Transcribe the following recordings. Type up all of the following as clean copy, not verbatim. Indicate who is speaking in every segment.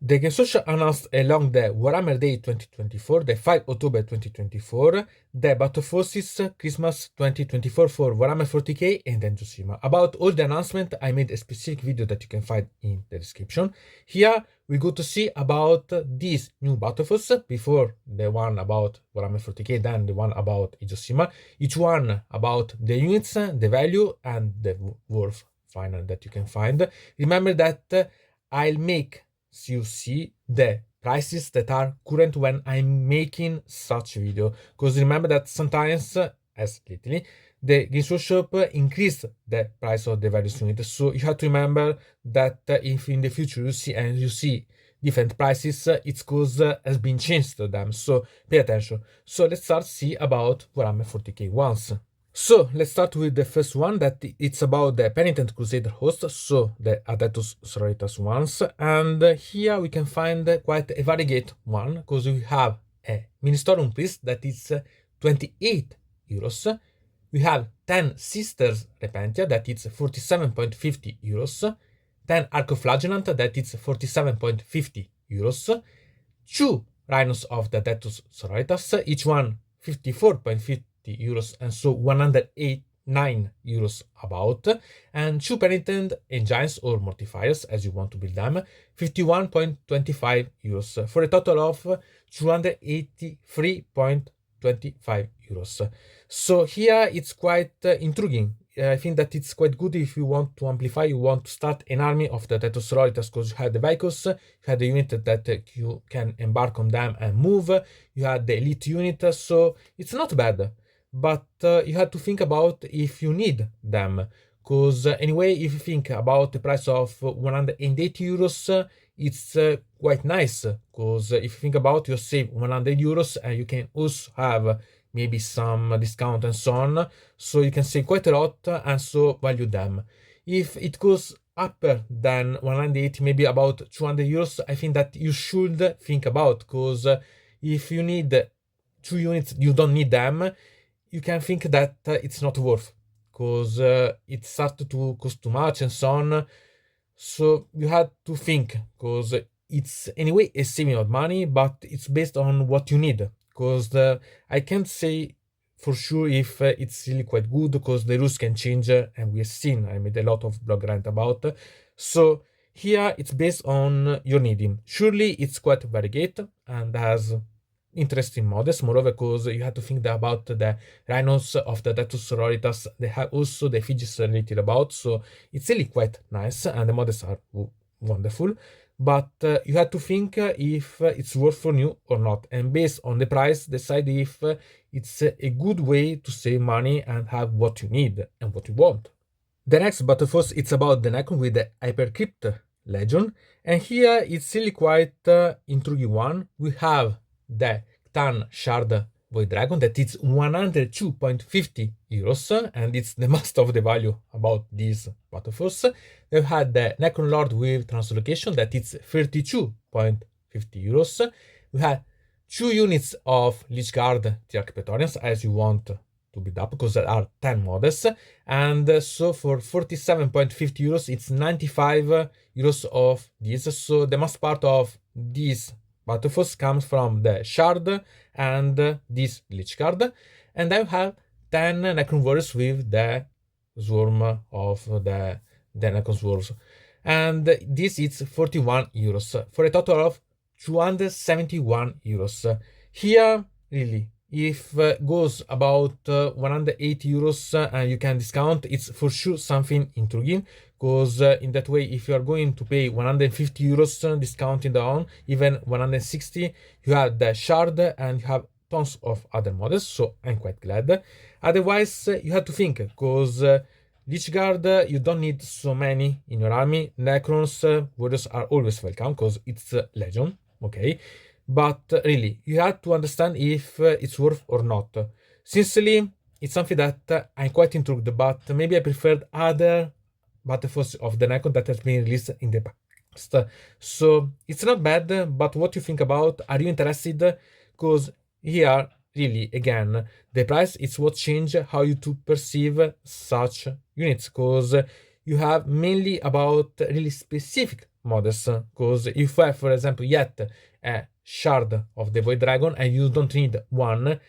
Speaker 1: The Game Social announced along the Warhammer Day 2024, the 5 October 2024, the Battleforces Christmas 2024 for Warhammer 40k and Endorsed. About all the announcement, I made a specific video that you can find in the description. Here we go to see about these new Battleforces, before the one about Warhammer 40k, then the one about Endorsed. Each one about the units, the value, and the worth final that you can find. Remember that I'll make you see the prices that are current when I'm making such video, because remember that sometimes, as lately, the Games Workshop increased the price of the various units, so you have to remember that if in the future you see different prices, it's because has been changed to them, so pay attention. So let's start see about Warhammer 40k once. So let's start with the first one, that it's about the Penitent Crusader host, so the Adeptus Sororitas ones. And here we can find quite a variegate one, because we have a Ministerium Priest that is 28 euros. We have 10 Sisters Repentia that is 47.50 euros. 10 Archoflagellant that is 47.50 euros. 2 Rhinos of the Adeptus Sororitas, each one 54.50 euros, and so 189 euros about, and 2 penitent engines or mortifiers as you want to build them, 51.25 euros, for a total of 283.25 euros. So here it's quite intriguing. I think that it's quite good if you want to amplify, you want to start an army of the Adeptus Sororitas, because you have the vehicles, you have the unit that you can embark on them and move, you have the elite unit, so it's not bad. But you have to think about if you need them, because anyway, if you think about the price of 180 euros, it's quite nice, because if you think about, you save 100 euros and you can also have maybe some discount and so on, so you can save quite a lot and so value them. If it goes upper than 180, maybe about 200 euros, I think that you should think about, because if you need 2 units, you don't need them, you can think that it's not worth, because it starts to cost too much and so on. So you have to think, because it's anyway a saving of money, but it's based on what you need, because I can't say for sure if it's really quite good, because the rules can change, and we have seen, I made a lot of blog rant about. So here it's based on your needing. Surely it's quite variegate and has interesting models, moreover, because you have to think about the Rhinos of the Adeptus Sororitas. They have also the effigies related about, so it's really quite nice, and the models are wonderful. But you have to think if it's worth for you or not, and based on the price, decide if it's a good way to save money and have what you need and what you want. The next Battleforce, it's about the Necron with the Hypercrypt Legion, and here it's really quite intriguing one. We have the Cthulhu Shard Void Dragon that is 102.50 euros, and it's the most of the value about this Battleforce. We've had the Necron Lord with Translocation that is 32.50 euros. We had 2 units of Lich Guard Tiarch Praetorians as you want to build up, because there are 10 models, and so for 47.50 euros it's 95 euros of this. So the most part of this Battleforce comes from the Shard and this Lich Guard, and I have 10 Necron Warriors with the Swarm of the Necron Swarms, and this is 41 euros, for a total of 271 euros. Here, really, if goes about 180 euros and you can discount, it's for sure something intriguing, because in that way, if you are going to pay 150 euros discounting down, even 160, you have the Shard and you have tons of other models, so I'm quite glad. Otherwise, you have to think, because Lich Guard, you don't need so many in your army. Necrons, warriors are always welcome, because it's Legion, okay? But really, you have to understand if it's worth or not. Sincerely, it's something that I'm quite intrigued, but maybe I preferred other Battleforce of the Necron that has been released in the past. So it's not bad, but what you think about? Are you interested? Because here, really, again, the price is what change how you to perceive such units, because you have mainly about really specific models, because if you have, for example, yet a shard of the Void Dragon and you don't need one,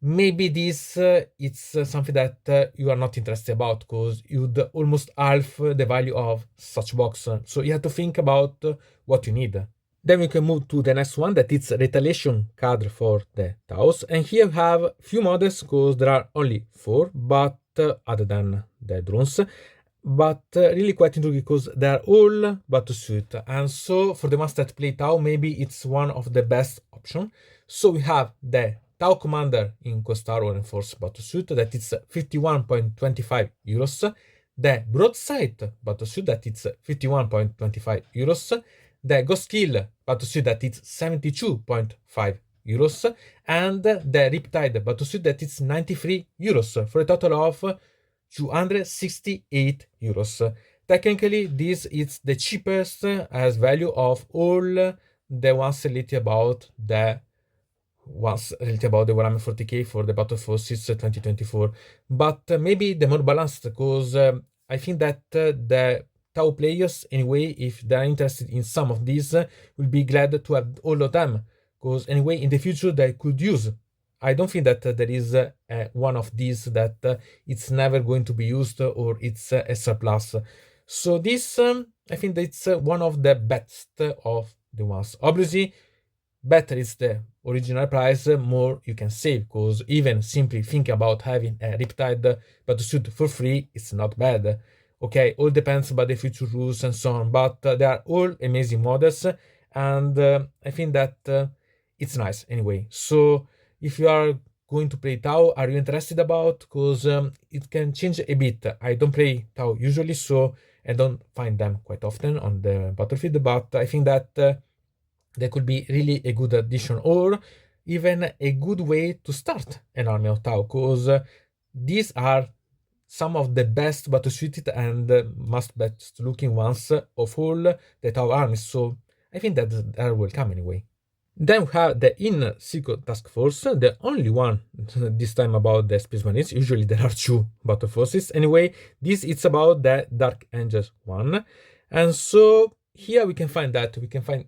Speaker 1: maybe this it's something that you are not interested about, because you'd almost half the value of such box. So you have to think about what you need. Then we can move to the next one, that it's retaliation card for the Taos. And here we have few models, because there are only 4, but other than the drones. But really quite intriguing, because they are all Battlesuit. And so for the ones that play Tau, maybe it's one of the best option. So we have the Tau Commander in Costar or Enforced Battlesuit, that is 51.25 euros. The Broadside Battlesuit, that is 51.25 euros. The Ghost Kill Battlesuit, that is 72.5 euros. And the Riptide Battlesuit, that is 93 euros, for a total of 268 euros. Technically, this is the cheapest as value of all the ones related about the Warhammer 40k for the Battleforces 2024. But maybe the more balanced, because I think that the Tau players, anyway, if they're interested in some of these, will be glad to have all of them, because anyway, in the future they could use. I don't think that there is one of these that it's never going to be used or it's a surplus. So this, I think it's one of the best of the ones. Obviously, better is the original price, more you can save, because even simply think about having a Riptide Battlesuit for free, it's not bad. Okay, all depends about the future rules and so on, but they are all amazing models, and I think that it's nice anyway. So if you are going to play Tau, are you interested about? Because it can change a bit. I don't play Tau usually, so I don't find them quite often on the battlefield, but I think that they could be really a good addition, or even a good way to start an army of Tau, because these are some of the best battlesuited and most best looking ones of all the Tau armies, so I think that they are welcome anyway. Then we have the Inner Secret Task Force, the only one this time about the Space Marines. Usually there are 2 battle forces. Anyway, this is about the Dark Angels one. And so here we can find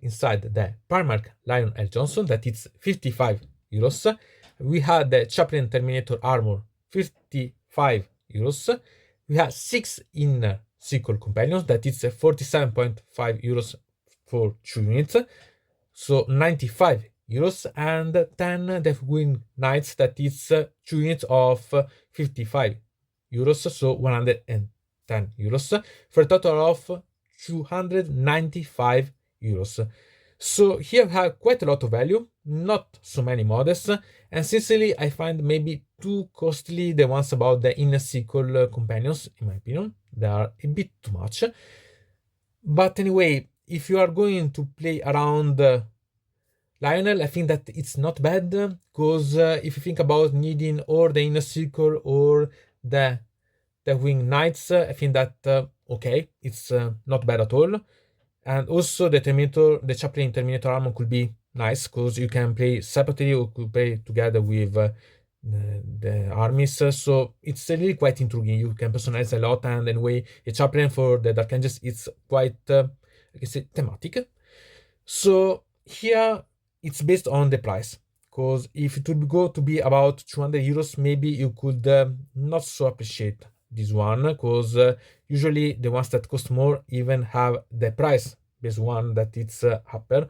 Speaker 1: inside the Primarch Lion L. Johnson, that it's 55 euros. We have the Chaplain Terminator Armor, 55 euros. We have 6 Inner Secret Companions, that it's 47.5 euros for 2 units. So 95 euros, and 10 Deathwing Knights, that is 2 units of 55 euros, so 110 euros, for a total of 295 euros. So here we have quite a lot of value, not so many models, and sincerely I find maybe too costly the ones about the Inner Circle Companions, in my opinion. They are a bit too much. But anyway, if you are going to play around Lionel, I think that it's not bad, because if you think about needing or the Inner Circle or the Winged Knights, I think that okay, it's not bad at all. And also the Chaplain Terminator Armor could be nice, because you can play separately or could play together with the armies, so it's really quite intriguing. You can personalize a lot, and anyway, a Chaplain for the Dark Angels, it's quite I can say thematic. So here it's based on the price, because if it would go to be about 200 euros, maybe you could not so appreciate this one, because usually the ones that cost more even have the price based one that it's upper.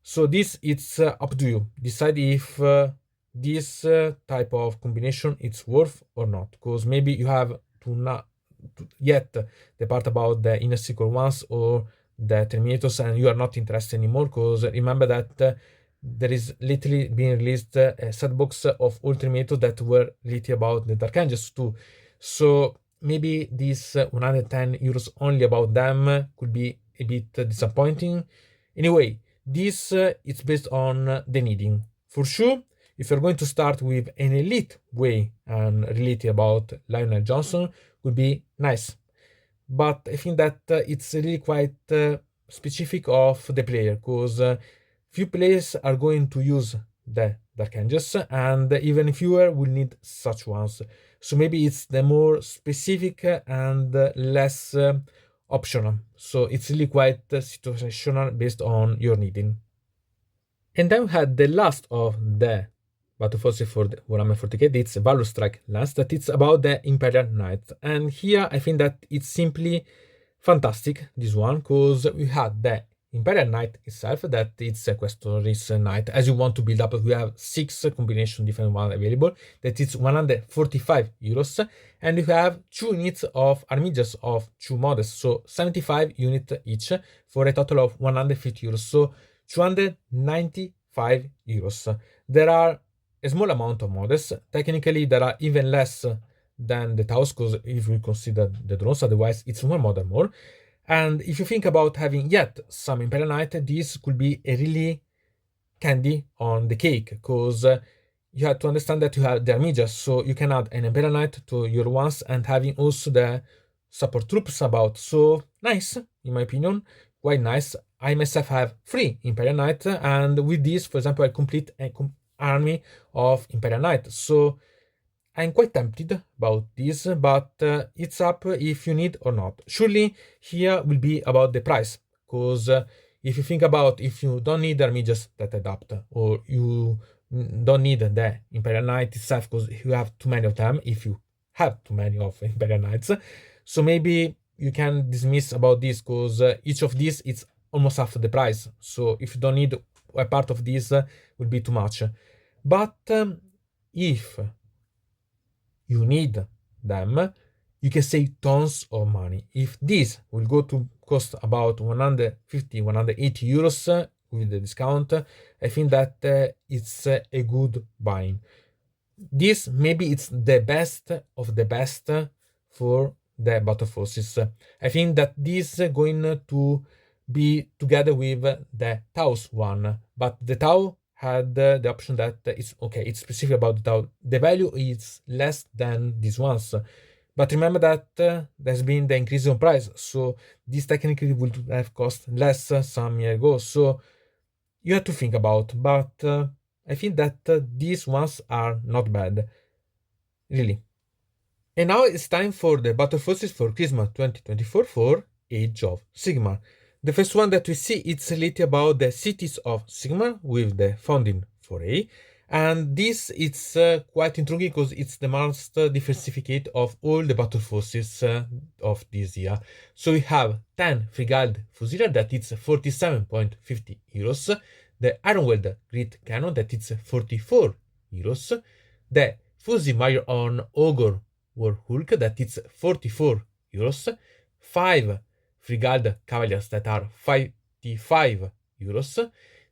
Speaker 1: So this, it's up to you. Decide if this type of combination it's worth or not, because maybe you have to not yet the part about the Inner Circle ones or the Terminators, and you are not interested anymore, because remember that there is literally being released a set box of all Terminators that were related about the Dark Angels too. So maybe this 110 euros only about them could be a bit disappointing. Anyway, this it's based on the needing. For sure, if you're going to start with an elite way and related about Lionel Johnson, would be nice. But I think that it's really quite specific of the player, because few players are going to use the Dark Angels, and even fewer will need such ones. So maybe it's the more specific and less optional. So it's really quite situational based on your needing. And then we had the last of the Battleforces for the Warhammer 40k, it's Valor Strike last, that it's about the Imperial Knights. And here I think that it's simply fantastic, this one, because we had the Imperial Knight itself, that it's a Questoris Knight. As you want to build up, we have 6 combination different one available, that it's 145 euros, and we have 2 units of Armiges of 2 models, so 75 units each, for a total of 150 euros, so 295 euros. There are a small amount of models. Technically, there are even less than the Taos, because if we consider the drones, otherwise it's one model more. And if you think about having yet some Imperial Knight, this could be a really candy on the cake, because you have to understand that you have the Armiges, so you can add an Imperial Knight to your ones and having also the support troops about. So nice, in my opinion, quite nice. I myself have 3 Imperial Knight, and with this, for example, I complete an army of Imperial Knight. So I'm quite tempted about this, but it's up if you need or not. Surely here will be about the price, because if you think about if you don't need Armiges that adapt, or you don't need the Imperial Knight itself because you have too many of them, if you have too many of Imperial Knights, so maybe you can dismiss about this, because each of these is almost half the price. So if you don't need a part of this, will be too much. But if you need them, you can save tons of money. If this will go to cost about 150, 180 euros with the discount, I think that it's a good buying. This maybe it's the best of the best for the Battleforces. I think that this is going to be together with the Taos one, but the Tau had the option that it's okay, it's specific about the Tau. The value is less than these ones. But remember that there's been the increase in price, so this technically would have cost less some year ago. So you have to think about, but I think that these ones are not bad, really. And now it's time for the Battleforces for Christmas 2024 for Age of Sigmar. The first one that we see, it's related about the cities of Sigmar with the founding foray. And this it's quite intriguing because it's the most diversificate of all the Battleforces of this year. So we have 10 Frigald Fusilier that it's 47.50 euros, the Ironweld Grid Cannon that it's 44 euros, the Fusi Major on Ogre War Hulk that it's 44 euros, 5 Frigald Cavaliers that are 55 euros,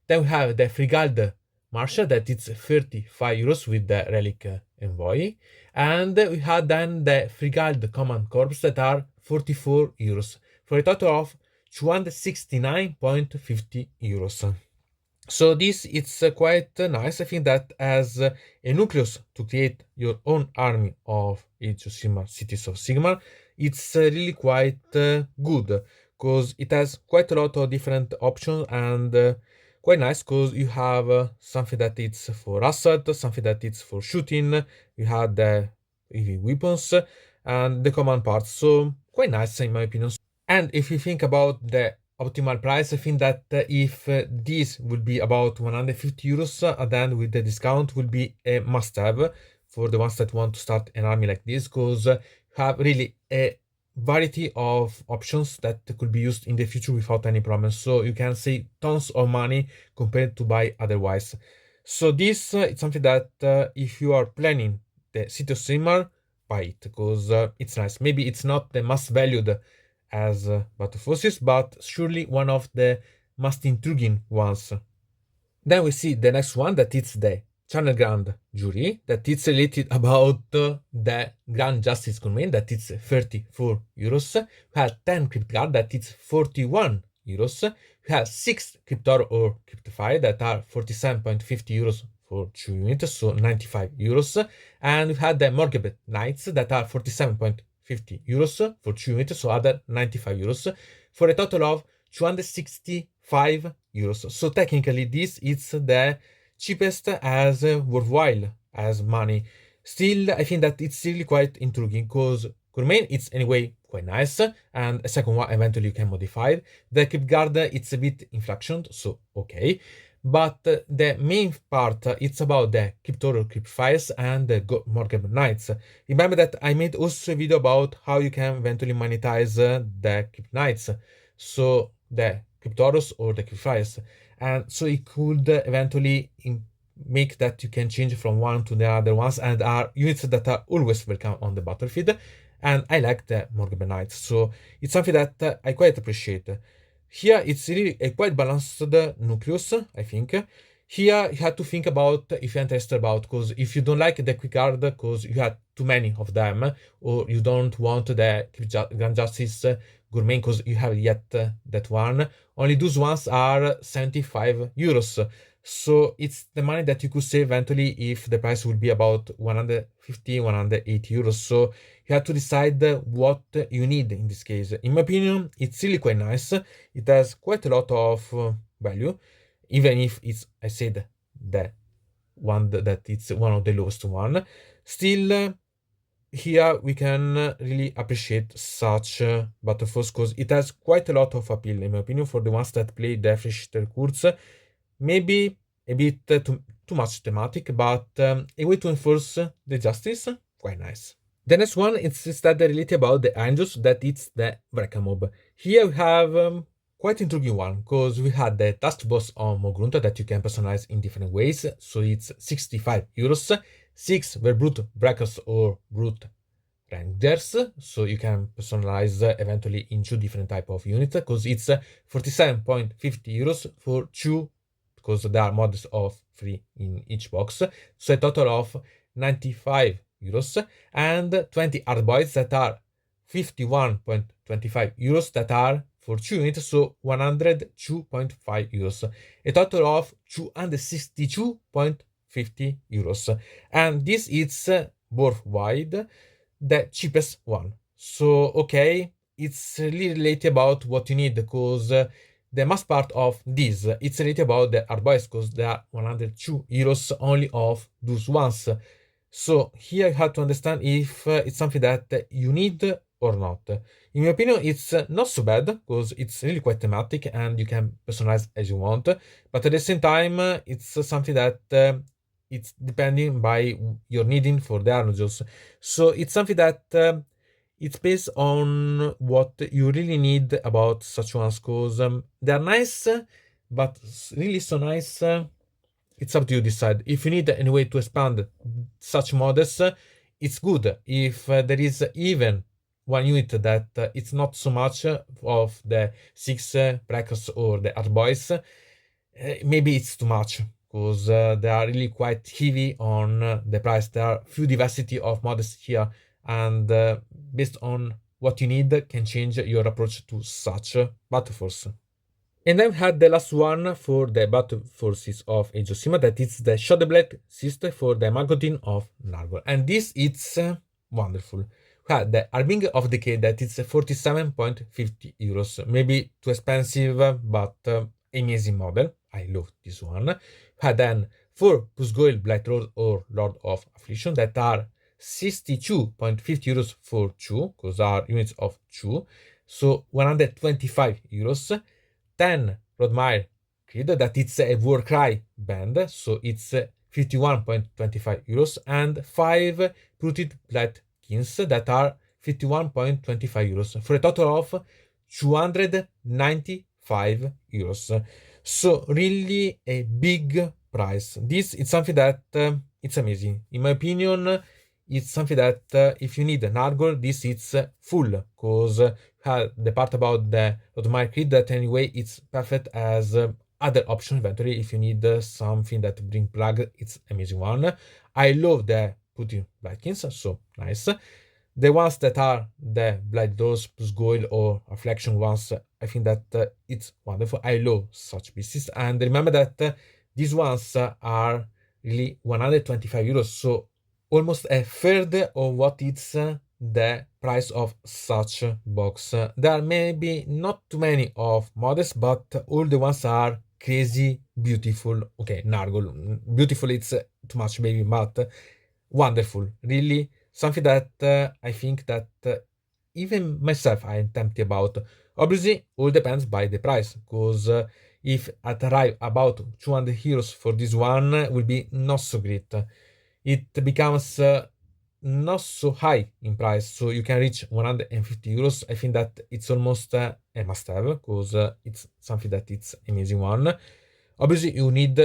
Speaker 1: then we have the Frigald Marshal that it's 35 euros with the Relic Envoy, and we have then the Frigald Command Corps that are 44 euros, for a total of 269.50 euros. So this it's quite nice. I think that as a nucleus to create your own army of Age of Sigmar, Cities of Sigmar, it's really quite good, because it has quite a lot of different options, and quite nice because you have something that it's for assault, something that it's for shooting, you have the EV weapons and the command parts, so quite nice in my opinion. And if you think about the optimal price, I think that if this will be about 150 euros, then with the discount will be a must-have for the ones that want to start an army like this, because you have really a variety of options that could be used in the future without any problem. So you can save tons of money compared to buy otherwise. So this it's something that if you are planning the City of Sigmar, buy it, because it's nice. Maybe it's not the most valued as Battleforces, but surely one of the most intriguing ones. Then we see the next one, that it's the Channel Grand Jury, that it's related about the Grand Justice Command, that it's 34 euros. We have 10 Crypt Guard, that it's 41 euros. We have 6 Cryptor or Cryptify that are 47.50 euros for 2 units, so 95 euros. And we have the Morgabeth Knights that are 47.50 euros for 2 units, so other 95 euros, for a total of 265 euros. So technically this is the cheapest as worthwhile as money. Still, I think that it's really quite intriguing, because Gourmet it's anyway quite nice, and a second one eventually you can modify. The Crypt Guard, it's a bit inflectioned, so okay. But the main part, it's about the Crypt Horror, Crypt Files, and the Morgan Knights. Remember that I made also a video about how you can eventually monetize the Crypt Knights, so the Crypt Horrors or the Crypt Files. And so it could eventually make that you can change from one to the other ones, and are units that are always welcome on the battlefield. And I like the Morgan Knights, so it's something that I quite appreciate. Here it's really a quite balanced nucleus, I think. Here you have to think about if you're interested about, because if you don't like the quick guard because you have too many of them, or you don't want the Grand Justice Gourmet because you have yet that one, only those ones are 75 euros. So it's the money that you could save eventually if the price will be about 150, 180 euros. So you have to decide what you need in this case. In my opinion, it's really quite nice. It has quite a lot of value, even if it's, I said, the one that it's one of the lowest one. Still, here we can really appreciate such Battleforce because it has quite a lot of appeal, in my opinion, for the ones that play the Flesheater Courts. Maybe a bit too much thematic, but a way to enforce the justice, quite nice. The next one is instead related about the Ironjaws, that it's the Wrecker mob. Here we have quite intriguing one, because we had the task boss on Mogrunta that you can personalize in different ways, so it's 65 euros, 6 Verbrute Breakers or Brute Rangers, so you can personalize eventually in 2 different type of units, because it's 47.50 euros for 2, because there are models of 3 in each box, so a total of 95 euros, and 20 hard boys that are 51.25 euros that are for 2 units, so 102.5 euros, a total of 262.50 euros, and this is worldwide the cheapest one. So okay, it's really related about what you need, because the most part of this, it's related about the hardboys, because there are 102 euros only of those ones. So here you have to understand if it's something that you need or not. In my opinion, it's not so bad, because it's really quite thematic and you can personalize as you want, but at the same time, it's something that it's depending by your needing for the Ironjaws. So it's something that it's based on what you really need about such ones, because they're nice, but really so nice. It's up to you to decide. If you need any way to expand such models, it's good. If there is even one unit that it's not so much of the 6 brackets or the art boys, maybe it's too much, because they are really quite heavy on the price. There are few diversity of models here, and based on what you need can change your approach to such Battleforce. And then we had the last one for the Battleforces of Age of Sigmar, that is the Shadowblade system for the Maggotkin of Nurgle. And this is wonderful. We had the Harbinger of Decay that is 47.50 euros. Maybe too expensive, but amazing model. I love this one. We had then 4 Pusgoyle Blight Lord or Lord of Affliction that are 62.50 euros for 2, because are units of 2. So 125 euros. 10 Rodmire Creed, that it's a Warcry band, so it's 51.25 euros, and 5 Rooted Bladkins that are 51.25 euros, for a total of 295 euros. So really a big price. This is something that it's amazing. In my opinion, it's something that if you need an Nurgle, this is full, because the part about the Automatic Creed that anyway it's perfect as other option eventually if you need something that bring plug. It's amazing one. I love the Putin Blackins, so nice. The ones that are the Blight Doors, Pusgoyle or Affliction ones, I think that it's wonderful. I love such pieces, and remember that these ones are really 125 euros, so almost a third of what it's the price of such box. There are maybe not too many of models, but all the ones are crazy beautiful. Okay, Nurgle, beautiful, it's too much maybe, but wonderful. Really something that I think that even myself I am tempted about. Obviously, all depends by the price, because if at arrive about 200 euros for this one will be not so great. It becomes not so high in price, so you can reach 150 euros. I think that it's almost a must-have, because it's something that it's amazing one. Obviously, you need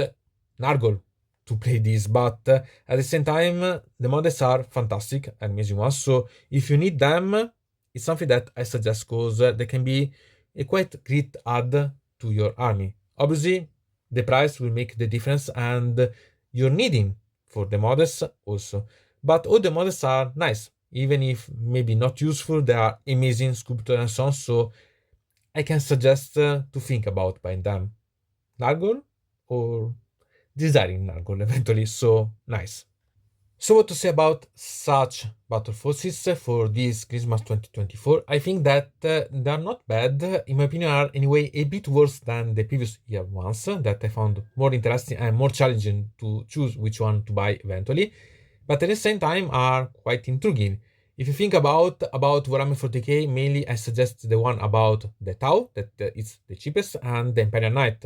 Speaker 1: Nurgle to play this, but at the same time, the models are fantastic and amazing ones. So if you need them, it's something that I suggest, because they can be a quite great add to your army. Obviously, the price will make the difference, and you're needing for the models also. But all the models are nice, even if maybe not useful. They are amazing sculptor and so on. So I can suggest to think about buying them. Nurgle or designing Nurgle eventually. So nice. So what to say about such Battleforces for this Christmas 2024? I think that they are not bad. In my opinion, are anyway a bit worse than the previous year ones that I found more interesting and more challenging to choose which one to buy eventually. But at the same time are quite intriguing. If you think about Warhammer 40k, mainly I suggest the one about the Tau, that is the cheapest, and the Imperial Knight.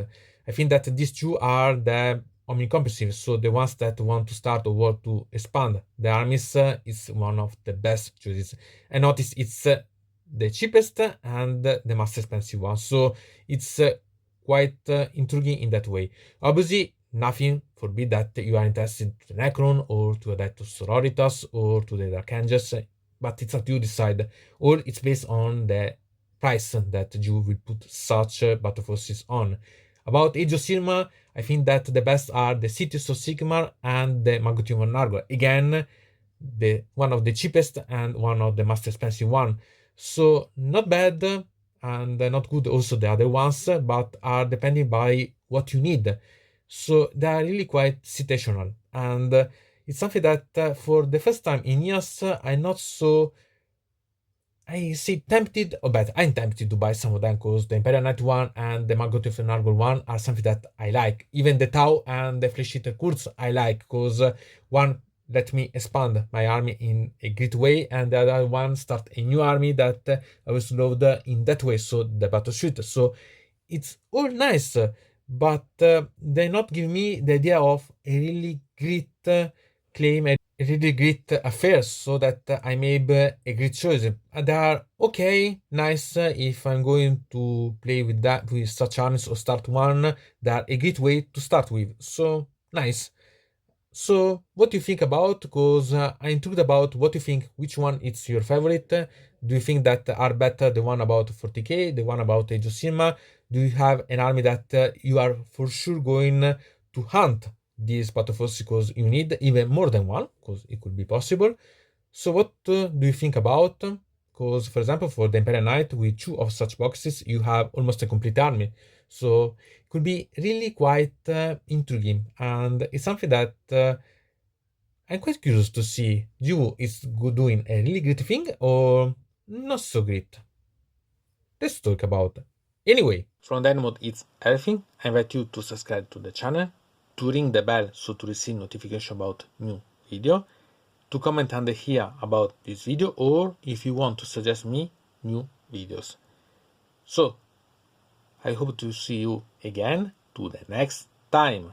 Speaker 1: I think that these two are the omnicomprehensive, so the ones that want to start or want to expand the armies is one of the best choices. I notice it's the cheapest and the most expensive one, so it's quite intriguing in that way. Obviously, nothing forbid that you are interested to the Necron or to Adeptus Sororitas or to the Dark Angels, but it's up to you decide, or it's based on the price that you will put such Battleforces on. About Age of Sigmar, I think that the best are the Cities of Sigmar and the Maggotkin of Nurgle. Again, the one of the cheapest and one of the most expensive one. So not bad and not good also the other ones, but are depending by what you need. So they are really quite situational, and it's something that for the first time in years I'm not so, I say tempted, or better, I'm tempted to buy some of them, because the Imperial Knight one and the Maggotkin of Nurgle one are something that I like. Even the Tau and the Flesheater Courts I like, because one let me expand my army in a great way, and the other one start a new army that I was loved in that way, so the Battlesuit. So it's all nice, but they not give me the idea of a really great claim, a really great affair, so that I made a great choice. They are okay, nice if I'm going to play with that, with such armies, or start one. They are a great way to start with, so nice. So, what do you think about? Because I'm intrigued about what you think. Which one is your favorite? Do you think that are better the one about 40k, the one about Age of Sigmar? Do you have an army that you are for sure going to hunt these battleforces, because you need even more than one, because it could be possible? So, what do you think about? Because, for example, for the Imperial Knight, with two of such boxes, you have almost a complete army. So it could be really quite intriguing, and it's something that I'm quite curious to see. You is doing a really great thing or not so great. Let's talk about. Anyway, from that mode, it's everything. I invite you to subscribe to the channel, to ring the bell so to receive notification about new video, to comment under here about this video, or if you want to suggest me new videos. So I hope to see you again to the next time.